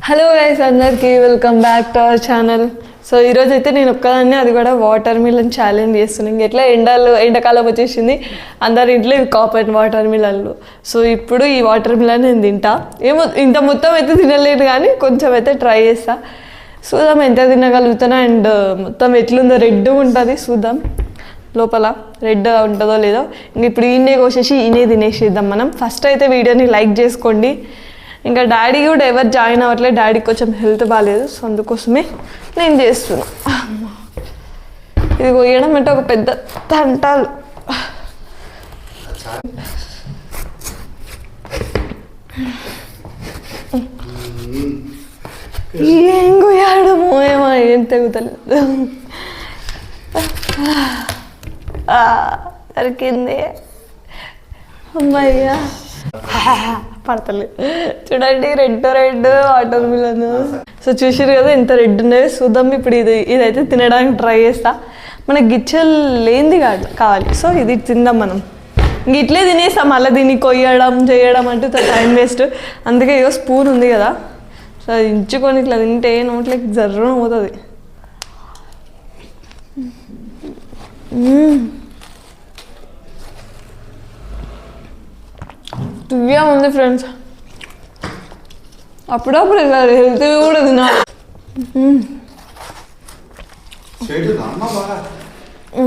Hello guys, అందరికీ welcome back to our channel. So ఈరోజు అయితే నేను ఒక్కదాన్ని, అది కూడా వాటర్ మిలన్ ఛాలెంజ్ చేస్తున్నాను. ఎట్లా ఎండాకాలం వచ్చేసింది, అందరి ఇంట్లో ఇవి కాపర్ వాటర్ మిలన్లు. సో ఇప్పుడు ఈ వాటర్ మిలన్ నేను తింటా. ఏమో ఇంత మొత్తం అయితే తినలేను, కానీ కొంచెం అయితే ట్రై చేస్తా. చూద్దాం ఎంత తినగలుగుతానో, అండ్ మొత్తం ఎట్లుందో. రెడ్ ఉంటుంది, చూద్దాం లోపల రెడ్ ఉంటుందో లేదో. ఇంక ఇప్పుడు ఈయనే కోసేసి ఈయనే తినేసేద్దాం మనం. ఫస్ట్ అయితే వీడియోని లైక్ చేసుకోండి. ఇంకా డాడీ కూడా ఎవరు జాయిన్ అవ్వట్లేదు, డాడీకి కొంచెం హెల్త్ బాగాలేదు. సో అందుకోసమే నేను చేస్తున్నాను. ఇది కొయ్యడం అంటే ఒక పెద్ద తంటాలు. ఏం కొయ్యడమో ఏమో, ఏం తెగుతలేదు. దొరికింది అమ్మాయ్యా. పడతలేదు చూడండి, రెడ్ వాటర్ మిలన్. సో చూసారు కదా ఎంత రెడ్ ఉన్నాయో. చూద్దాం ఇప్పుడు ఇదైతే తినడానికి ట్రై చేస్తా. మనకి గిచ్చలు లేనిది కావాలి. సో ఇది తిందాం మనం. ఇంక ఇట్లే తినేస్తాం, మళ్ళీ దీన్ని కొయ్యడం చేయడం అంటే టైం వేస్ట్. అందుకే ఇగో స్పూన్ ఉంది కదా, సో అది ఇంచుకొని ఇట్లా తింటే నోట్లకి జర్రం అవుతుంది. దివ్యా ఉంది ఫ్రెండ్స్. అప్పుడప్పుడు ఇలా హెల్త్ కూడా తినాలి.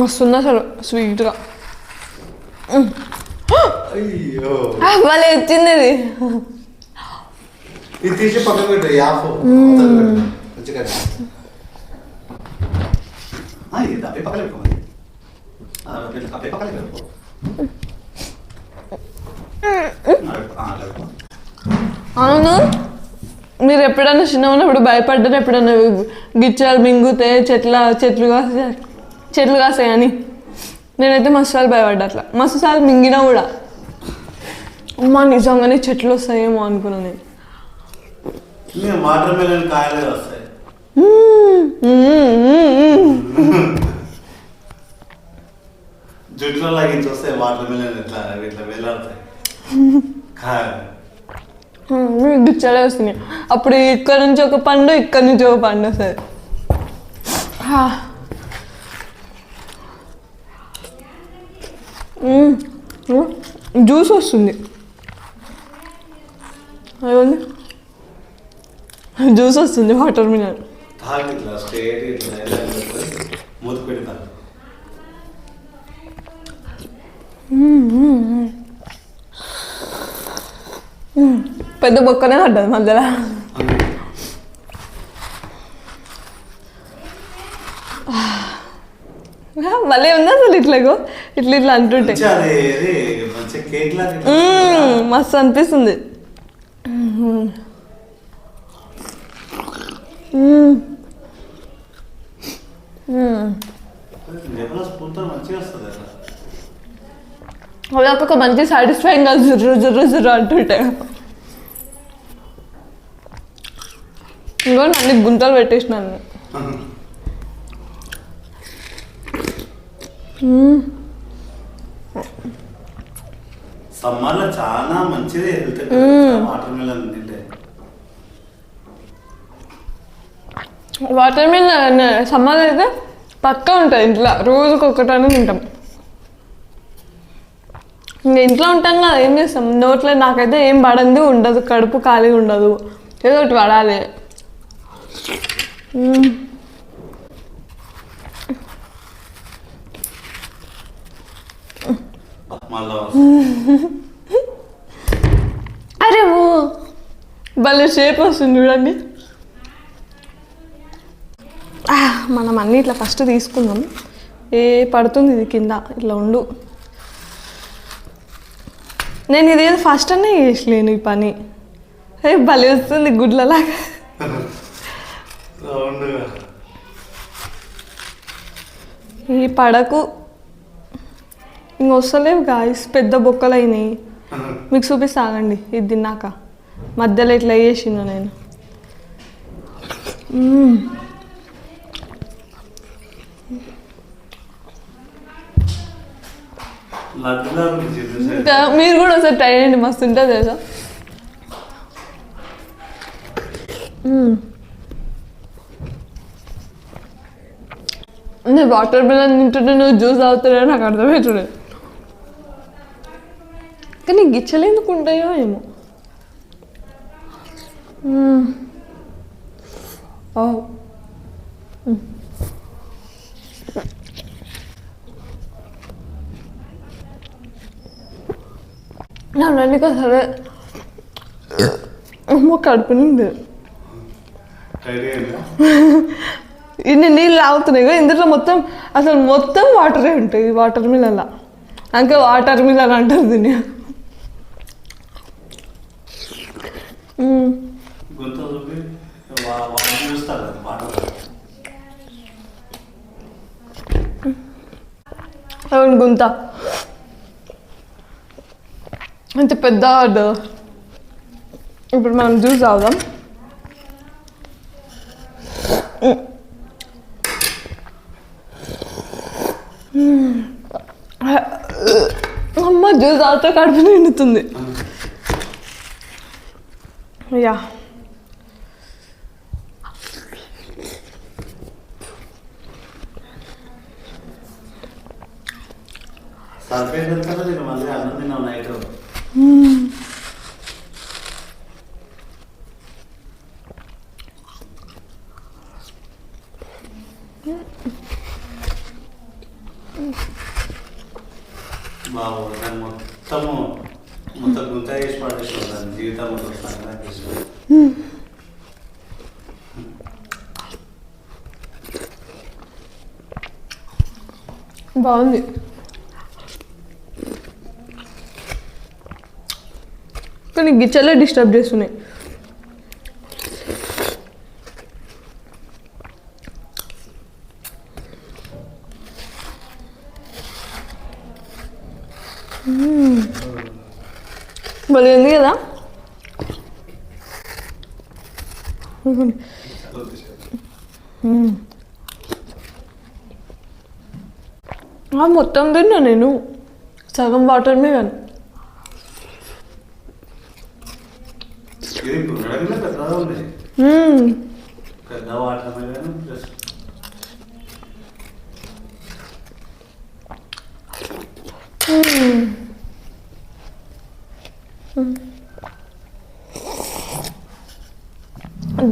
వస్తుంది అసలు స్వీట్గా. భలే వచ్చింది ఇది. అవును, మీరు ఎప్పుడైనా చిన్న ఉన్నప్పుడు భయపడ్డారు ఎప్పుడైనా గిచ్చాలు మింగుతే చెట్లు కాస్తాయని? నేనైతే మస్తుసార్లు భయపడ్డా. అట్లా మస్తుసార్లు మింగినా కూడా అమ్మా నిజంగానే చెట్లు వస్తాయేమో అనుకున్నా నేను. జుట్లో లాగించి వస్తాయి వాటర్ మిలన్, ఇట్లా ఇట్లా వెళ్ళాడుతాయి. గిచ్చాలే వస్తున్నాయి. అప్పుడు ఇక్కడ నుంచి ఒక పండు, ఇక్కడ నుంచి ఒక పండు వస్తుంది. జ్యూస్ వస్తుంది, అయ్యండి జ్యూస్ వస్తుంది వాటర్ మిలన్. మూత పెడతాను. పెద్ద బొక్కనే పడ్డది మధ్యలో. మళ్ళీ ఉంది అసలు ఇట్లాగో ఇట్లా అంటుంటే మస్తు అనిపిస్తుంది. అవి ఒక మంచి సాటిస్ఫైయింగ్గా జుర్రు అంటుంటే. ఇంకో అన్ని గుంతలు పెట్టేసినాను. సమ్మర్లో చాలా మంచిది హెల్త్ వాటర్ మిలన్ తింటే. వాటర్ మిలన్ సమ్మర్ అయితే పక్కా ఉంటుంది ఇంట్లో, రోజుకి ఒకటనే తింటాం. ఇంకా ఇంట్లో ఉంటాం కదా, ఏం చేస్తాం, నోట్లో నాకైతే ఏం పడంది ఉండదు, కడుపు ఖాళీగా ఉండదు, ఏదో ఒకటి పడాలి. అరే ఓ భలే షేప్ వస్తుంది చూడండి. మనం అన్నీ ఇట్లా ఫస్ట్ తీసుకుందాం. పడుతుంది ఇది కింద, ఇట్లా ఉండు. నేను ఇది ఫస్ట్ అనే చేసలేను ఈ పని. భలే వస్తుంది గుడ్లలాగా. ఈ పడకు ఇంకొస్తలేవు గాయస్, పెద్ద బొక్కలు అయినాయి. మీకు చూపిస్తా ఆగండి. ఇది తిన్నాక మధ్యలో ఇట్లా వేసిండు నేను. మీరు కూడా ఒకసారి ట్రై చేయండి, మస్తు ఉంటుంది కదా. నేను వాటర్ మిలన్ తింటుంటే నువ్వు జ్యూస్ తాగుతున్నా నాకు అర్థమవుతుంది. కానీ గిచ్చలు ఎందుకు ఉంటాయో ఏమో. నన్ను సరే అమ్మ కడుపు నింది. ఇన్ని నీళ్ళు తాగుతున్నాయి కదా, ఇందులో మొత్తం వాటరే ఉంటాయి వాటర్ మిలన్లా. అందుకే వాటర్ మిలన్ అంటారు దీన్ని. అవును గుంత అంత పెద్ద. ఇప్పుడు మనం జ్యూస్ తాగుదాం. అమ్మ జ్యూస్ తాగితే కడుపు నిండుతుంది. యా బాబు దాన్ని మొత్తం గుంత వేసి పడేసుకోవాలి. దాని జీవితం బాగుంది. కానీ గిచ్చలే డిస్టర్బ్ చేస్తున్నాయి. భలే ఉంది కదా. మొత్తం తిన్నా నేను, సగం వాటర్ మిలన్. పెద్ద వాటర్ మిలన్ ప్లస్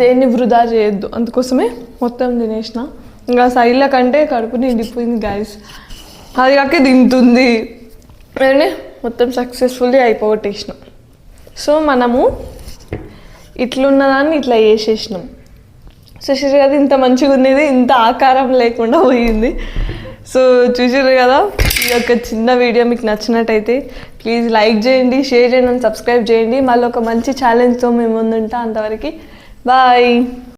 దేన్ని వృధా చేయొద్దు, అందుకోసమే మొత్తం తినేసిన. ఇంకా సైడ్ల కంటే కడుపు నిండిపోయింది గైస్. అది కాక తింటుంది అని మొత్తం సక్సెస్ఫుల్లీ అయిపోగొట్టేసినాం. సో మనము ఇట్లున్నదాన్ని ఇట్లా చేసేసినాం. చూసారు కదా, ఇంత మంచిగా ఉండేది ఇంత ఆకారం లేకుండా పోయింది. సో చూసారు కదా, ఈ యొక్క చిన్న వీడియో మీకు నచ్చినట్టయితే ప్లీజ్ లైక్ చేయండి, షేర్ చేయండి, సబ్స్క్రైబ్ చేయండి. మళ్ళీ ఒక మంచి ఛాలెంజ్తో మేము ముందుంటా. అంతవరకు బాయ్.